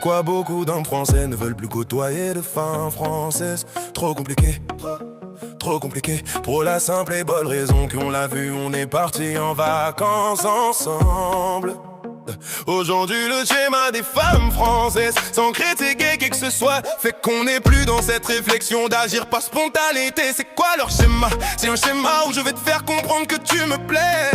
Pourquoi beaucoup d'hommes français ne veulent plus côtoyer de femmes françaises? Trop compliqué, trop compliqué. Pour la simple et bonne raison qu'on l'a vu, on est parti en vacances ensemble. Aujourd'hui le schéma des femmes françaises, sans critiquer qui que ce soit, fait qu'on n'est plus dans cette réflexion d'agir par spontanéité. C'est quoi leur schéma? C'est un schéma où je vais te faire comprendre que tu me plais.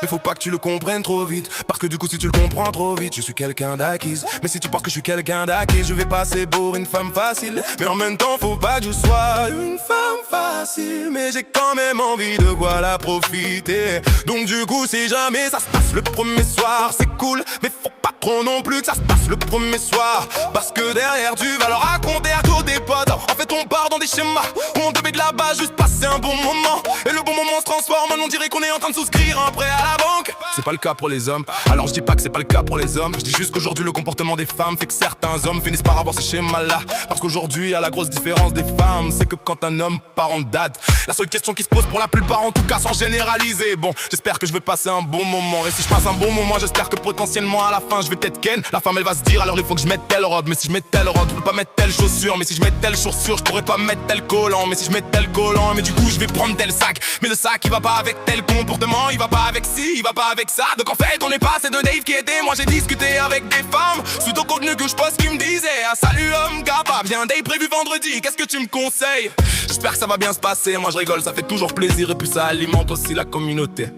Mais faut pas que tu le comprennes trop vite, parce que du coup si tu le comprends trop vite, je suis quelqu'un d'acquise. Mais si tu penses que je suis quelqu'un d'acquise, je vais passer pour une femme facile. Mais en même temps faut pas que je sois une femme facile, mais j'ai quand même envie de quoi la profiter. Donc du coup si jamais ça se passe le premier soir, c'est cool, mais faut pas trop non plus que ça se passe le premier soir, parce que derrière tu vas leur raconter à tous tes potes. En fait on part dans des schémas où on devait de là-bas juste passer un bon moment, et le bon moment se transforme, on dirait qu'on est en train de souscrire un prêt à la banque. C'est pas le cas pour les hommes, alors je dis pas que c'est pas le cas pour les hommes. Je dis juste qu'aujourd'hui le comportement des femmes fait que certains hommes finissent par avoir ces schémas là. Parce qu'aujourd'hui à la grosse différence des femmes, c'est que quand un homme part en date, la seule question qui se pose pour la plupart, en tout cas sans généraliser, bon j'espère que je vais passer un bon moment. Et si je passe un bon moment, j'espère que potentiellement à la fin je vais peut-être ken. La femme elle va se dire alors il faut que je mette telle robe, mais si je mets telle robe je peux pas mettre telle chaussure, mais si je mets telle chaussure je pourrais pas mettre tel collant, mais si je mets tel collant, mais du coup je vais prendre tel sac, mais le sac il va pas avec tel comportement, il va pas avec ci, il va pas avec ça. Donc en fait on est passé de Dave qui était, moi j'ai discuté avec des femmes suite au contenu que je poste qui me disait ah, salut homme capable, viens Dave prévu vendredi, qu'est-ce que tu me conseilles? J'espère que ça va bien se passer, moi je rigole, ça fait toujours plaisir et puis ça alimente aussi la communauté.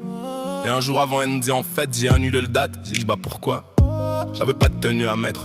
Et un jour avant elle me dit en fait j'ai annulé le date, j'ai dit bah pourquoi? J'avais pas de tenue à mettre.